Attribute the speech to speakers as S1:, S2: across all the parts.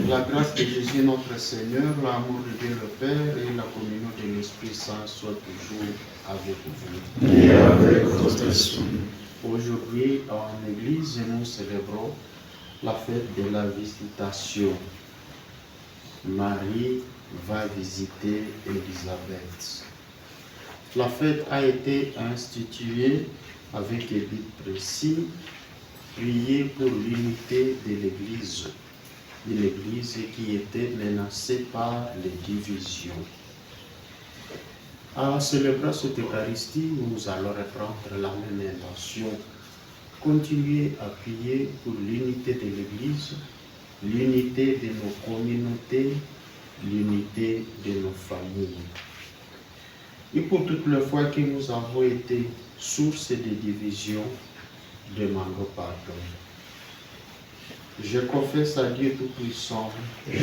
S1: La grâce de Jésus notre Seigneur, l'amour de Dieu le Père et la communion de l'Esprit Saint soient toujours avec vous.
S2: Et avec votre esprit.
S1: Aujourd'hui, en Église, nous célébrons la fête de la visitation. Marie va visiter Élisabeth. La fête a été instituée avec un but précis, prier pour l'unité de l'Église. Une Église qui était menacée par les divisions. En célébrant cette Eucharistie, nous allons reprendre la même intention. Continuer à prier pour l'unité de l'Église, l'unité de nos communautés, l'unité de nos familles. Et pour toutes les fois que nous avons été source de division, demandons pardon. Je confesse à Dieu Tout-Puissant.
S2: Et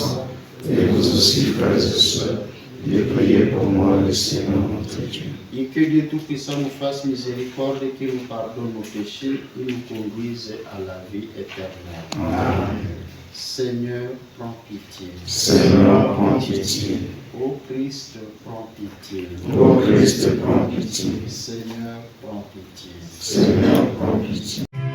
S2: vous aussi, frères et sœurs, de prier pour moi, le Seigneur notre Dieu.
S1: Et que Dieu Tout-Puissant nous fasse miséricorde et qu'il nous pardonne nos péchés et nous conduise à la vie éternelle.
S2: Amen.
S1: Seigneur, prends pitié.
S2: Seigneur, prends pitié.
S1: Ô Christ, prends pitié.
S2: Ô Christ, prends pitié.
S1: Seigneur, prends pitié.
S2: Seigneur, prends pitié. Amen.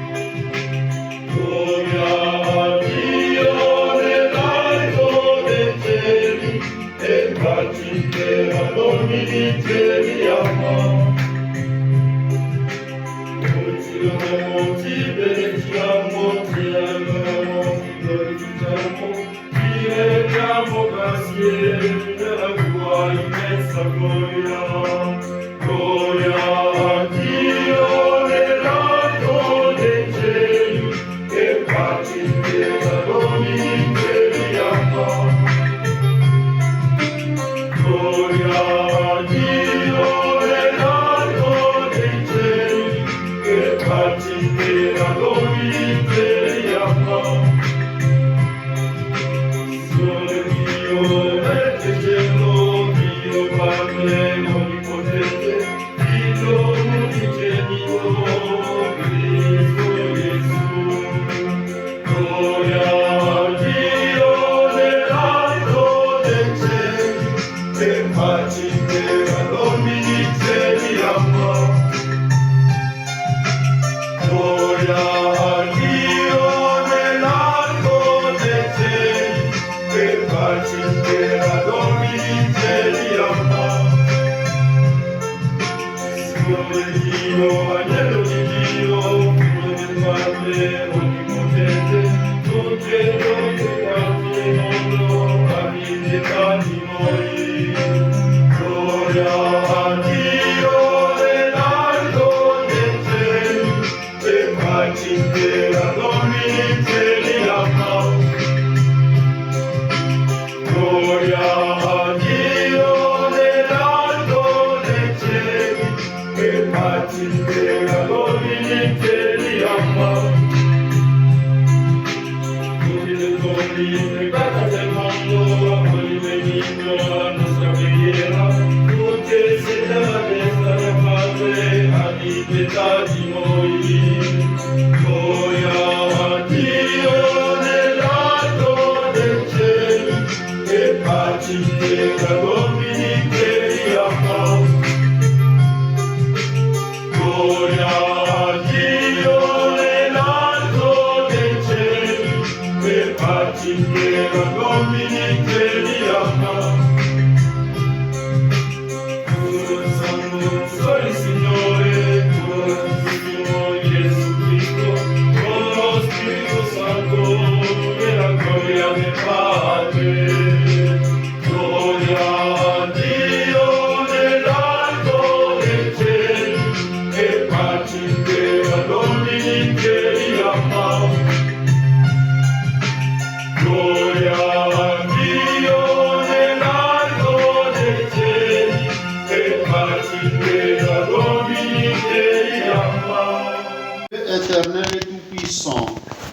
S1: Éternel et tout-puissant,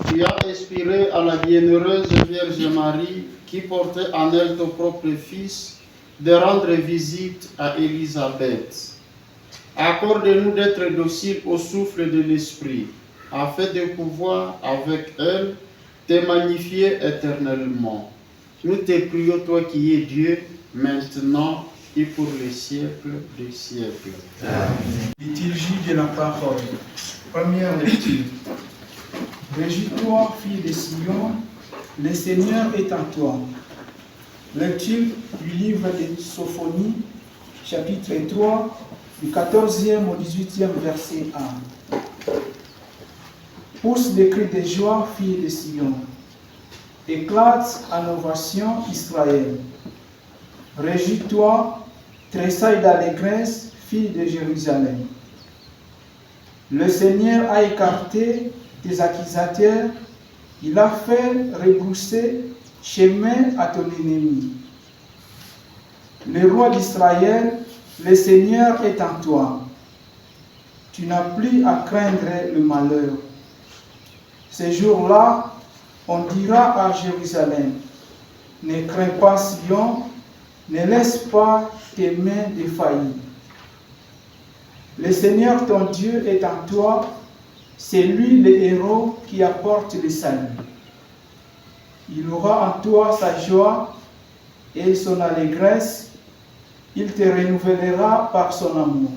S1: tu as inspiré à la bienheureuse Vierge Marie, qui portait en elle ton propre Fils, de rendre visite à Élisabeth. Accorde-nous d'être dociles au souffle de l'Esprit, afin de pouvoir, avec elle, te magnifier éternellement. Nous te prions, toi qui es Dieu, maintenant et pour les siècles des siècles.
S3: Amen. Liturgie de la parole. Première lecture. Réjouis-toi, fille de Sion, le Seigneur est en toi. Lecture du livre de Sophonie, chapitre 3, du 14e au 18e verset 1. Pousse des cris de joie, fille de Sion. Éclate en ovation, Israël. Réjouis-toi, tressaille d'allégresse, fille de Jérusalem. Le Seigneur a écarté tes accusateurs, il a fait rebrousser chemin à ton ennemi. Le roi d'Israël, le Seigneur est en toi. Tu n'as plus à craindre le malheur. Ce jour-là, on dira à Jérusalem, ne crains pas Sion, ne laisse pas tes mains défaillir. Le Seigneur ton Dieu est en toi, c'est lui le héros qui apporte le salut. Il aura en toi sa joie et son allégresse, il te renouvellera par son amour.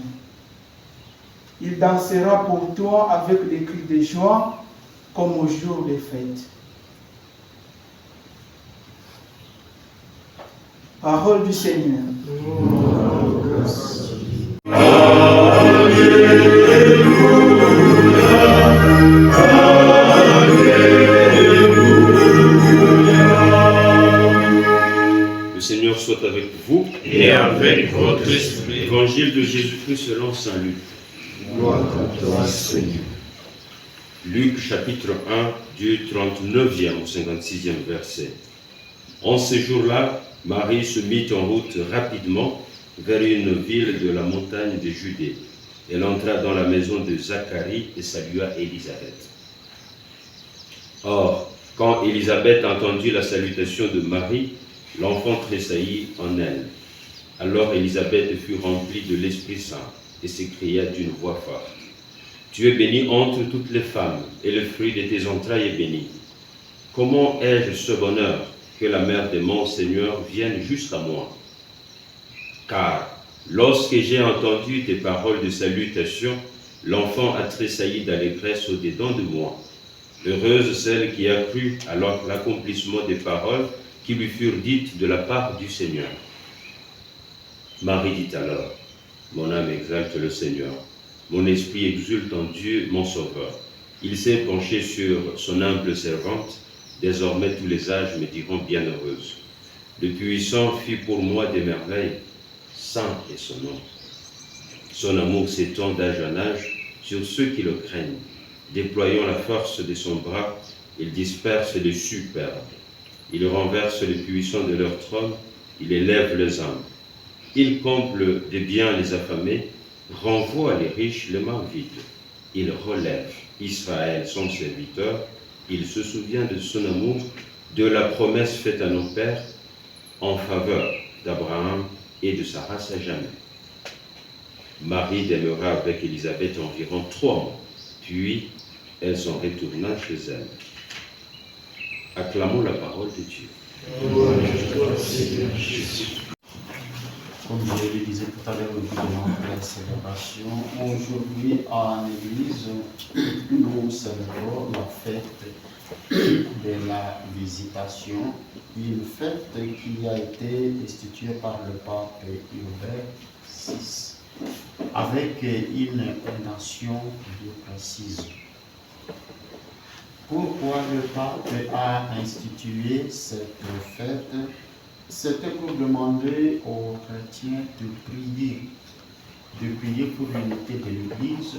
S3: Il dansera pour toi avec des cris de joie comme au jour des fêtes. Parole du Seigneur.
S4: Le Seigneur soit avec vous
S2: Et avec votre esprit.
S4: Évangile de Jésus-Christ selon saint Luc.
S2: Gloire à toi, Seigneur.
S4: Luc chapitre 1 du 39e au 56e verset. En ce jour-là, Marie se mit en route rapidement vers une ville de la montagne de Judée. Elle entra dans la maison de Zacharie et salua Élisabeth. Or, quand Élisabeth entendit la salutation de Marie, l'enfant tressaillit en elle. Alors Élisabeth fut remplie de l'Esprit Saint et s'écria d'une voix forte. Tu es bénie entre toutes les femmes, et le fruit de tes entrailles est béni. Comment ai-je ce bonheur que la mère de mon Seigneur vienne jusqu'à moi? Car lorsque j'ai entendu tes paroles de salutation, l'enfant a tressailli d'allégresse au-dedans de moi. Heureuse celle qui a cru à l'accomplissement des paroles qui lui furent dites de la part du Seigneur. Marie dit alors, mon âme exalte le Seigneur, mon esprit exulte en Dieu, mon Sauveur. Il s'est penché sur son humble servante, désormais tous les âges me diront bienheureuse. Le Puissant fit pour moi des merveilles, saint est son nom. Son amour s'étend d'âge en âge sur ceux qui le craignent. Déployant la force de son bras, il disperse les superbes. Il renverse les puissants de leur trône, il élève les hommes. Il comble de biens les affamés, renvoie les riches les mains vides. Il relève Israël son serviteur, il se souvient de son amour, de la promesse faite à nos pères, en faveur d'Abraham et de sa race à jamais. Marie demeura avec Élisabeth environ 3 mois, puis elle s'en retourna chez elle. Acclamons la parole de Dieu.
S1: Comme je le disais tout à l'heure au début de notre célébration, aujourd'hui en Église, nous célébrons la fête de la Visitation, une fête qui a été instituée par le pape Urbain VI, avec une intention bien précise. Pourquoi le pape a institué cette fête? C'était pour demander aux chrétiens de prier pour l'unité de l'Église,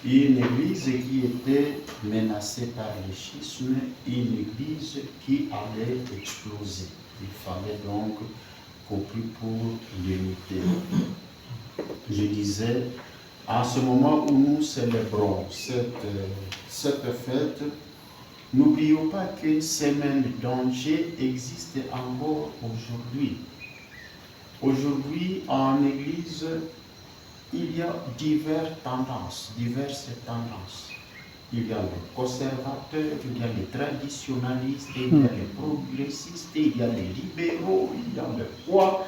S1: une Église qui était menacée par le schisme, une Église qui allait exploser. Il fallait donc qu'on prie pour l'unité. Je disais, à ce moment où nous célébrons cette fête, n'oublions pas que ces mêmes dangers existent encore aujourd'hui. Aujourd'hui, en Église, il y a diverses tendances. Il y a les conservateurs, il y a les traditionalistes, il y a les progressistes, il y a les libéraux, il y a le quoi.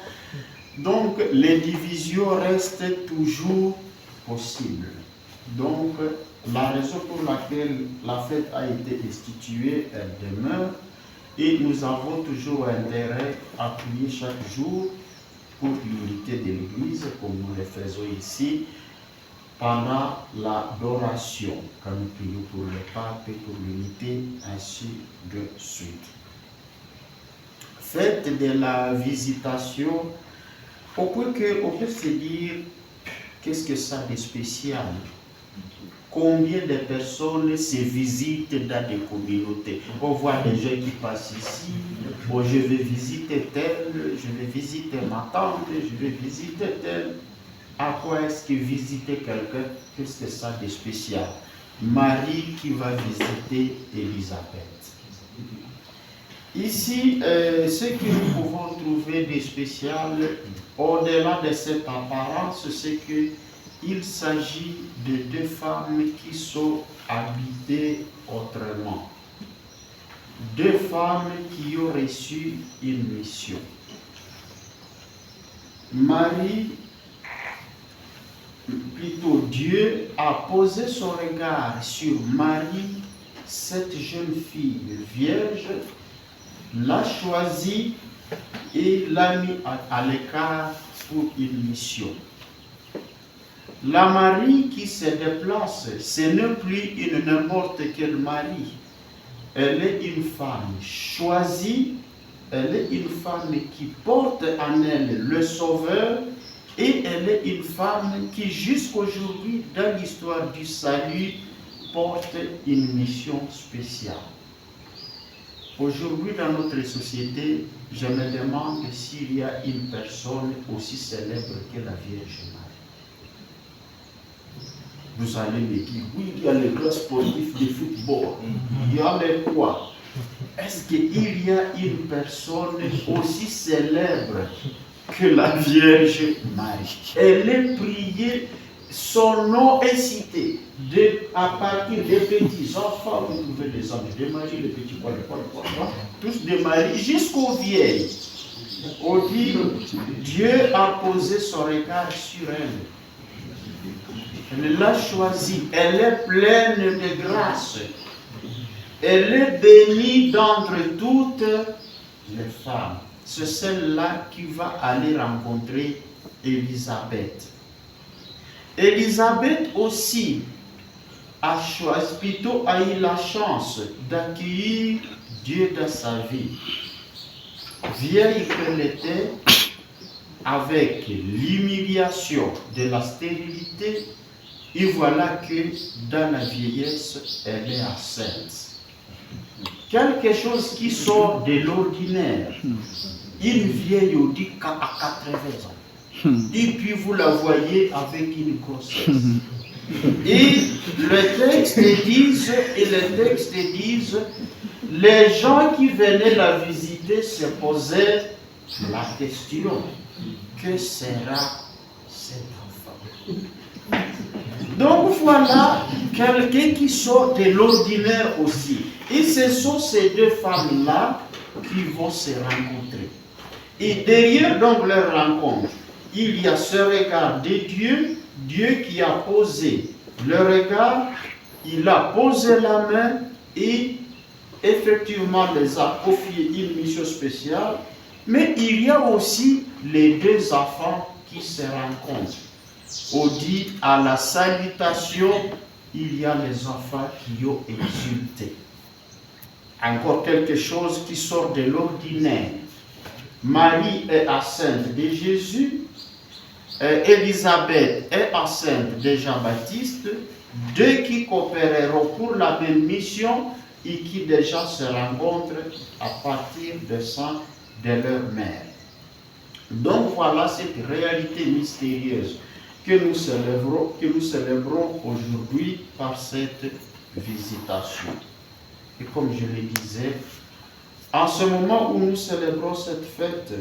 S1: Donc, les divisions restent toujours possibles. Donc, la raison pour laquelle la fête a été instituée, elle demeure, et nous avons toujours intérêt à prier chaque jour pour l'unité de l'Église, comme nous le faisons ici, pendant l'adoration, quand nous prions pour le pape et pour l'unité, ainsi de suite. Fête de la Visitation, on peut se dire, qu'est-ce que ça de spécial? Combien de personnes se visitent dans des communautés? On voit des gens qui passent ici, bon, je vais visiter tel, je vais visiter ma tante, je vais visiter tel. À quoi est-ce que visiter quelqu'un? Qu'est-ce que ça de spécial? Marie qui va visiter Élisabeth. Ici, ce que nous pouvons trouver de spécial, au-delà de cette apparence, c'est que il s'agit de deux femmes qui sont habitées autrement. Deux femmes qui ont reçu une mission. Marie, plutôt Dieu, a posé son regard sur Marie, cette jeune fille vierge, l'a choisie et l'a mis à l'écart pour une mission. La Marie qui se déplace, ce n'est plus une n'importe quelle Marie. Elle est une femme choisie, elle est une femme qui porte en elle le Sauveur, et elle est une femme qui jusqu'aujourd'hui, dans l'histoire du salut, porte une mission spéciale. Aujourd'hui, dans notre société, je me demande s'il y a une personne aussi célèbre que la Vierge Marie. Vous allez me dire, oui, il y a les grands sportifs de football. Il y a les quoi? Est-ce qu'il y a une personne aussi célèbre que la Vierge Marie? Elle est priée, son nom est cité. À partir des petits enfants, vous trouvez des hommes de Marie, les petits poils, tous de Marie, jusqu'aux vieilles. On dit, Dieu a posé son regard sur elle. Elle l'a choisie, elle est pleine de grâce. Elle est bénie d'entre toutes les femmes. C'est celle-là qui va aller rencontrer Élisabeth. Élisabeth aussi a choisi, plutôt a eu la chance d'accueillir Dieu dans sa vie. Vieille qu'elle était, avec l'humiliation de la stérilité, et voilà que dans la vieillesse, elle est enceinte. Quelque chose qui sort de l'ordinaire. Une vieille dit à 80 ans. Et puis vous la voyez avec une grossesse. Et les textes disent, les gens qui venaient la visiter se posaient la question, que sera cet enfant? Donc voilà quelqu'un qui sort de l'ordinaire aussi. Et ce sont ces deux femmes-là qui vont se rencontrer. Et derrière donc leur rencontre, il y a ce regard de Dieu, Dieu qui a posé le regard, il a posé la main et effectivement les a confié une mission spéciale. Mais il y a aussi les deux enfants qui se rencontrent. On dit à la salutation, il y a les enfants qui ont exulté. Encore quelque chose qui sort de l'ordinaire. Marie est enceinte de Jésus, Élisabeth est enceinte de Jean-Baptiste, deux qui coopéreront pour la même mission et qui déjà se rencontrent à partir de sang de leur mère. Donc voilà cette réalité mystérieuse que nous célébrons aujourd'hui par cette visitation. Et comme je le disais, en ce moment où nous célébrons cette fête,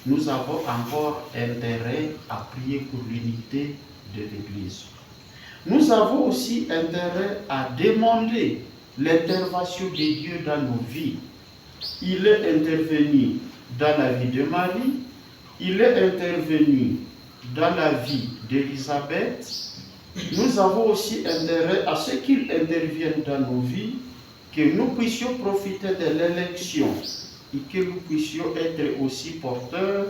S1: nous avons encore intérêt à prier pour l'unité de l'Église. Nous avons aussi intérêt à demander l'intervention de Dieu dans nos vies. Il est intervenu dans la vie de Marie, il est intervenu dans la vie d'Élisabeth. Nous avons aussi intérêt à ce qu'il intervienne dans nos vies, que nous puissions profiter de l'élection et que nous puissions être aussi porteurs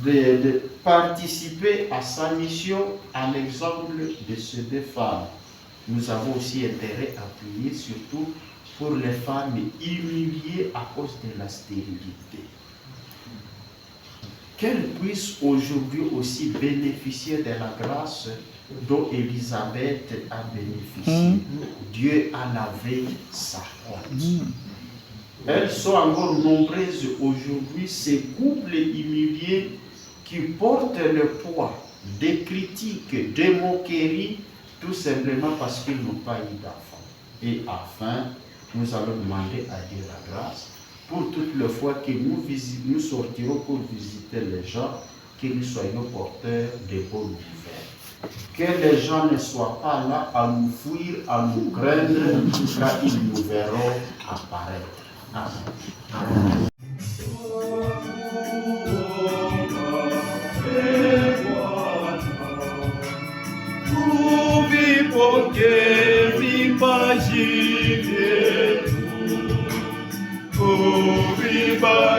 S1: de participer à sa mission à l'exemple de ces deux femmes. Nous avons aussi intérêt à prier surtout pour les femmes humiliées à cause de la stérilité. Qu'elles puissent aujourd'hui aussi bénéficier de la grâce dont Élisabeth a bénéficié. Dieu a lavé sa honte. Elles sont encore nombreuses aujourd'hui, ces couples humiliés qui portent le poids des critiques, des moqueries, tout simplement parce qu'ils n'ont pas eu d'enfant. Et enfin, nous allons demander à Dieu la grâce pour toutes les fois que nous sortirons pour visiter les gens, que nous soyons porteurs de bonnes nouvelles. Que les gens ne soient pas là à nous fuir, à nous craindre, car ils nous verront apparaître. Amen.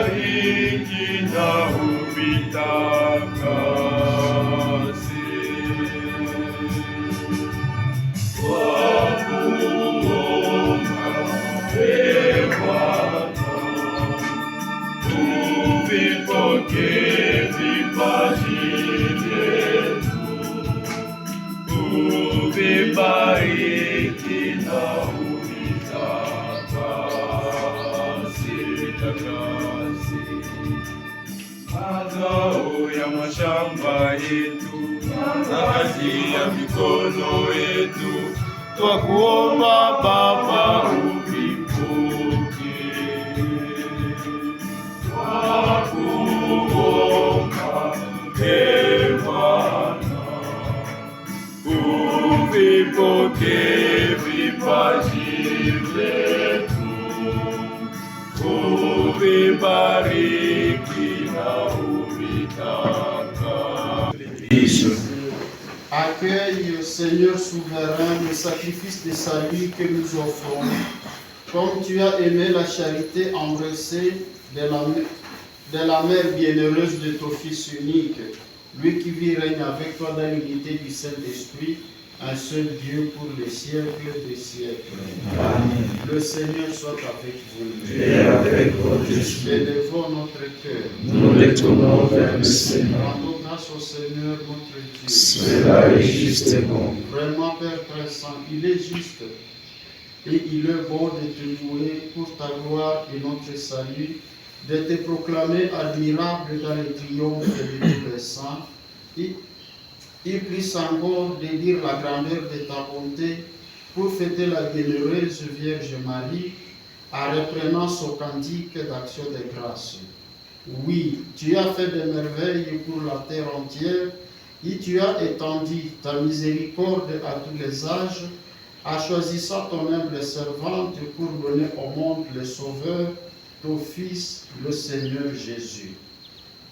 S2: Uvibariki na uvitakase. Twakuomba Ee Bwana, uvipokee vipaji vyetu, uvibariki na mazao ya mashamba yetu na kazi ya mikono yetu, twakuomba Baba uvipokee. Twakuomba Ee Bwana, uvipokee vipaji vyetu, uvibariki na uvitakase.
S1: Accueille, Seigneur souverain, le sacrifice de salut que nous offrons. Comme tu as aimé la charité embrassée de la mère bienheureuse de ton Fils unique, lui qui vit et règne avec toi dans l'unité du Saint-Esprit, un seul Dieu pour les siècles des siècles.
S2: Amen.
S1: Le Seigneur soit avec vous.
S2: Et avec votre esprit.
S1: Élevons notre cœur.
S2: Nous les tournons vers le Seigneur.
S1: Rendons grâce au Seigneur notre Dieu.
S2: Cela est juste et bon.
S1: Vraiment, Père très saint, il est juste et il est bon de te louer pour ta gloire et notre salut, de te proclamer admirable dans les triomphes de tous les saints, et plus encore de dire la grandeur de ta bonté pour fêter la bienheureuse Vierge Marie en reprenant son cantique d'action de grâce. Oui, tu as fait des merveilles pour la terre entière Et tu as étendu ta miséricorde à tous les âges, en choisissant ton humble servante pour donner au monde le Sauveur, ton Fils, le Seigneur Jésus.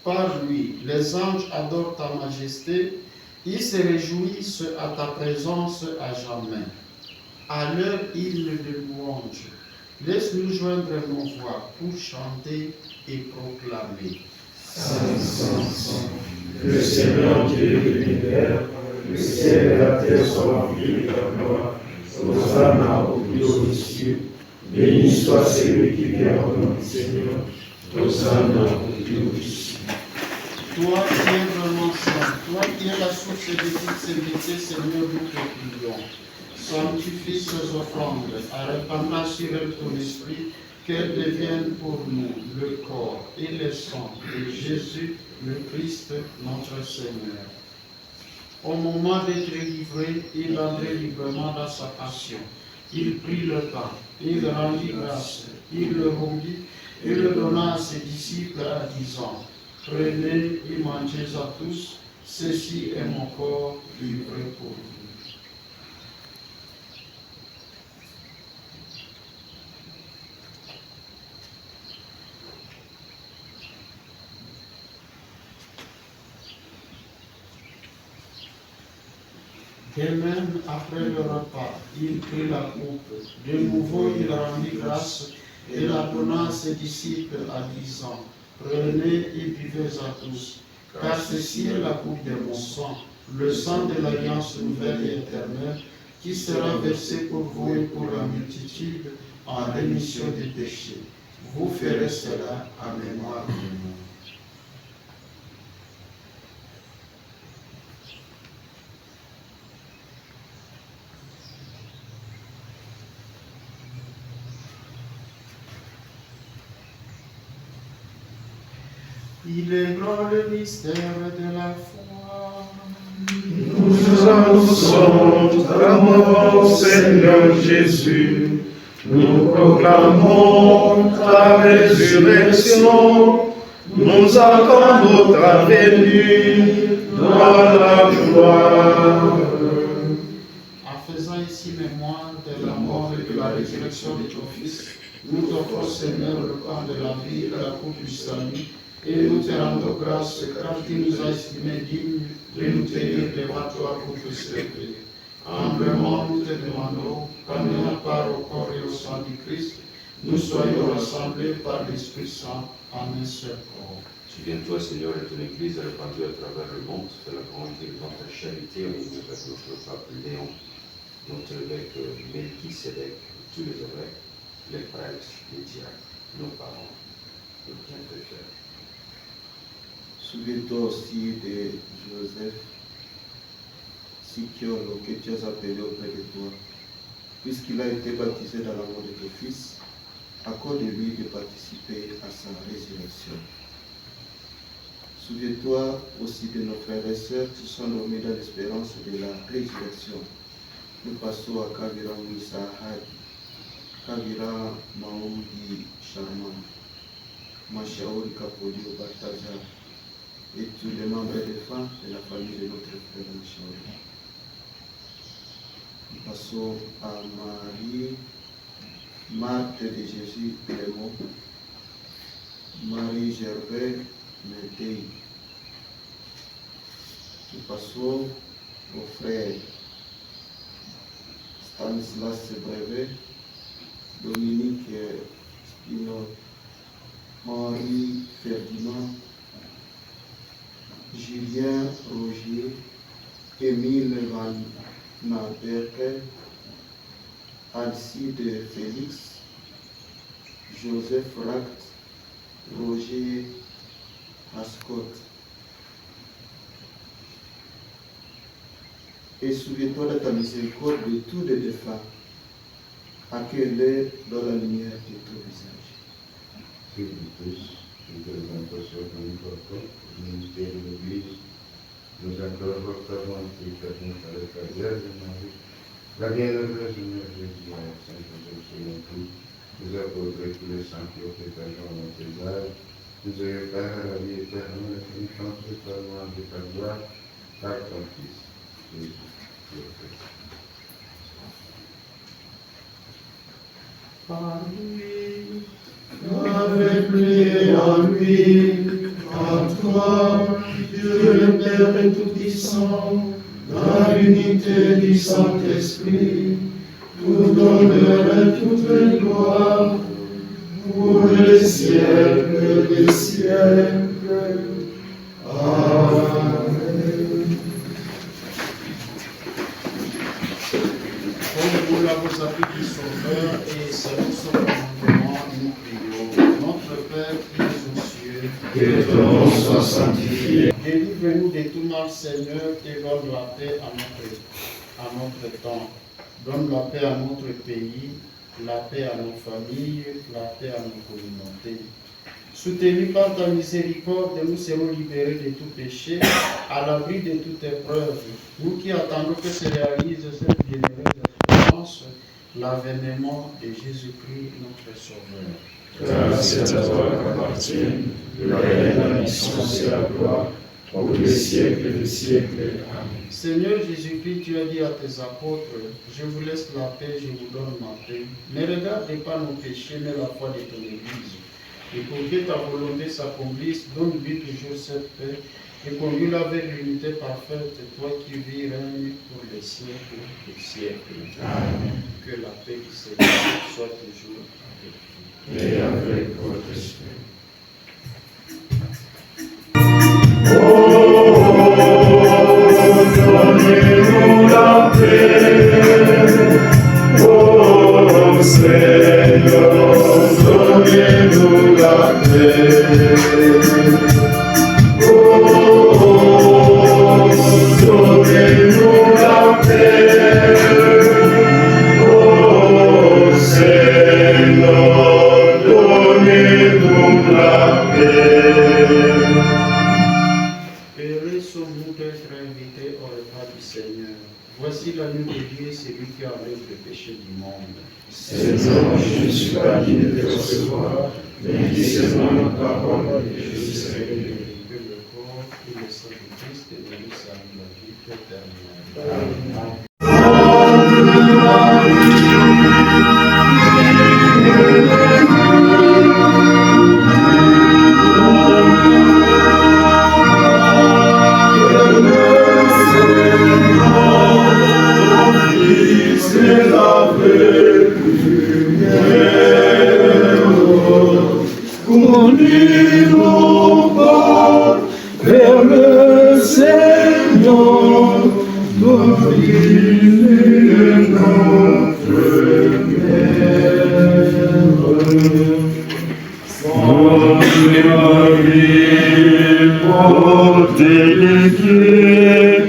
S1: Par lui, les anges adorent ta majesté, ils se réjouissent à ta présence à jamais. À leur hymne de louange, laisse-nous joindre nos voix pour chanter et proclamer.
S2: Saint, Saint, Saint, le Seigneur Dieu de l'univers, le ciel et la terre sont remplis de ta gloire. Hosanna au plus haut des cieux. Béni soit celui qui vient au nom du Seigneur. Hosanna au plus haut des cieux.
S1: Toi qui es vraiment saint, toi qui es la source de toute sainteté, Seigneur, nous te prions. Sanctifie ces offrandes, en répandant sur elles ton esprit, qu'elles deviennent pour nous le corps et le sang de Jésus, le Christ, notre Seigneur. Au moment d'être livré, il entrait librement dans sa passion. Il prit le pain, il rendit grâce, il le rompit et le donna à ses disciples en disant, prenez et mangez à tous, ceci est mon corps livré pour vous. De même, après le repas, il prit la coupe. De nouveau, il rendit grâce et la donna à ses disciples en disant, prenez et buvez à tous, car ceci est la coupe de mon sang, le sang de l'alliance nouvelle et éternelle, qui sera versé pour vous et pour la multitude en rémission des péchés. Vous ferez cela en mémoire de moi. Il est grand le mystère de la foi.
S2: Nous annonçons ta mort, Seigneur Jésus. Nous proclamons ta résurrection. Nous attendons ta venue dans la joie.
S1: En faisant ici mémoire de la mort et de la résurrection de ton Fils, nous t'offrons, Seigneur, le pain de la vie et la coupe du salut. Et nous te rendons grâce car tu nous as estimés dignes de nous tenir devant toi pour te servir. Humblement, nous te demandons, qu'en ayant part au corps et au sang du Christ, nous soyons rassemblés par l'Esprit Saint en un seul corps.
S4: Souviens-toi, Seigneur, de ton Église répandue à travers le monde, fais-la grandir dans ta charité au milieu de notre pape Léon, notre évêque Melchisédek, tous les évêques, les prêtres, les diacres, nos parents, le bienfaiteur.
S5: Souviens-toi aussi de Joseph, Sikiolo, que tu as appelé auprès de toi. Puisqu'il a été baptisé dans l'amour de ton Fils, accorde-lui de participer à sa résurrection. Souviens-toi aussi de nos frères et sœurs qui sont nommés dans l'espérance de la résurrection. Nous passons à Kavira Moussahad, Kavira Maoudi Sharman, Machaouri Kapoli Balthazar, et tous les membres et les femmes de la famille de notre frère Machaouri. Nous passons à Marie, Marthe de Jésus Clément, Marie Gervais Médei. Nous passons aux frères Stanislas Brevet, Dominique Spino, Henri Ferdinand, Julien Rogier, Émile Van Naberkel, Alcide Félix, Joseph Ract, Roger Ascot. Et souviens-toi de ta miséricorde de tous les défunts, accueille-les dans la lumière de ton visage.
S6: S'il vous plaît, une présentation de notre corps, le ministère de l'Église, nous accorde votre volonté, faites-nous avec la Vierge Marie, la bienheureuse Mère Jésus, la Sainte Joseph, selon tout, nous accorderez tous les saints qui ont fait agir dans tes âges, nous ayons part à la vie éternelle, la connaissance de ta gloire, de ta gloire, par ton Fils, Jésus, le Christ.
S1: Par lui,
S2: Avec lui et en lui, en toi, Dieu le Père Tout-Puissant, dans l'unité du Saint-Esprit, vous donnerai toute gloire pour les siècles des siècles. Amen.
S1: comme vous l'avez appris Sauveur et selon son commandement, nous prions. Notre Père qui es aux cieux,
S2: Que ton nom soit sanctifié.
S1: délivre-nous de tout mal, Seigneur, et donne la paix à notre temps. Donne la paix à notre pays, la paix à nos familles, la paix à nos communautés. Soutenus par ta miséricorde, nous serons libérés de tout péché, à l'abri de toute épreuve. Nous qui attendons que se réalise cette bienheureuse espérance, l'avènement de Jésus-Christ, notre Sauveur.
S2: Car c'est à toi qu'appartiennent le règne, la puissance et la gloire, pour les siècles des siècles. Amen.
S1: Seigneur Jésus-Christ, tu as dit à tes apôtres, je vous laisse la paix, je vous donne ma paix. Ne regarde pas nos péchés, mais la foi de ton Église. Et pour que ta volonté s'accomplisse, donne-lui toujours cette paix et conduis-la vers l'unité parfaite, toi qui vis, règne pour les siècles des siècles.
S2: Amen.
S1: Que la paix du Seigneur soit toujours avec vous.
S2: Et avec votre esprit. Donnez-nous la paix, ô Seigneur, donnez-nous la paix. Oh, donnez-nous la paix, ô Seigneur, donnez-nous la paix.
S1: Heureux sommes-nous d'être invités au repas du Seigneur. Voici l'agneau de Dieu, celui qui enlève le péché du monde.
S2: Seigneur, je ne suis pas digne de recevoir, mais dis seulement ma parole et je serai guéri.
S1: Que le corps et le sang du Christ nous salue la vie éternelle.
S2: Conduis-nous pas vers le Seigneur, conduis-nous notre Père. Sainte Marie, portez les pieds,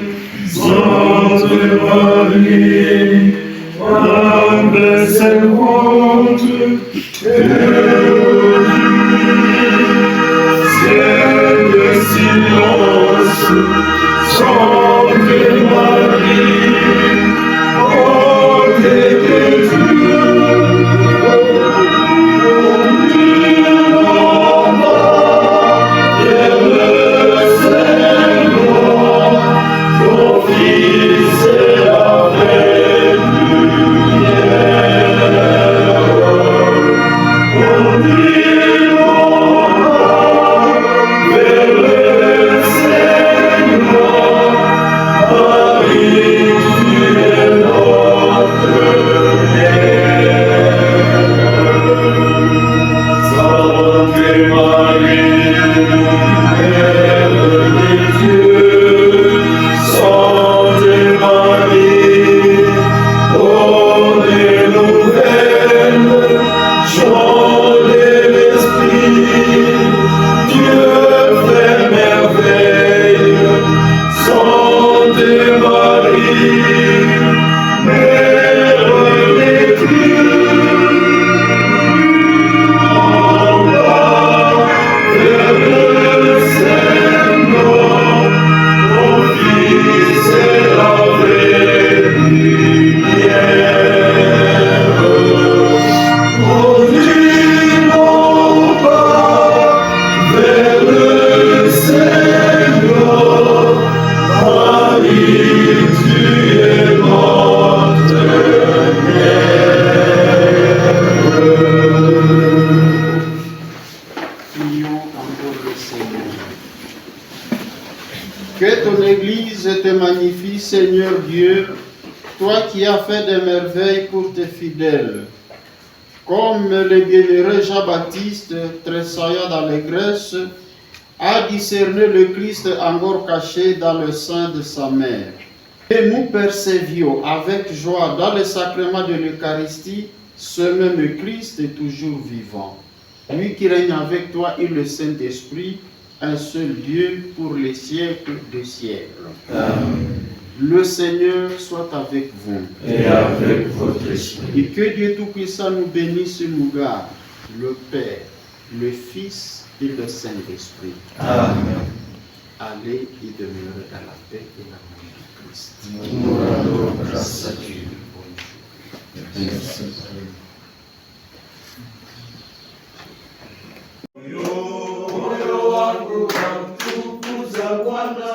S2: Sainte Marie, âme servante, ciel de silence, Sainte Marie, portez de Dieu, conduis-nous vers le Seigneur, ton Fils est la paix.
S1: toi qui as fait des merveilles pour tes fidèles, comme le bienheureux Jean-Baptiste, tressaillant d'allégresse, a discerné le Christ encore caché dans le sein de sa mère. Et nous persévions avec joie dans le sacrement de l'Eucharistie, ce même Christ est toujours vivant. Lui qui règne avec toi et le Saint-Esprit, un seul Dieu pour les siècles des siècles.
S2: Amen.
S1: Le Seigneur soit avec vous.
S2: Et avec votre esprit.
S1: Et que Dieu Tout-Puissant nous bénisse et nous garde, le Père, le Fils et le Saint-Esprit.
S2: Amen.
S1: Allez et demeurez dans la paix et l'amour de Christ.
S2: Nous rendons grâce à Dieu.
S1: Merci.
S2: Moyo wangu wamtukuza Bwana,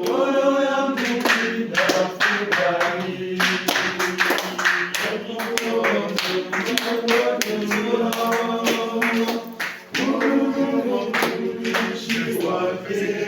S2: moyo yangu inafurahi. Mungu mtumishi wake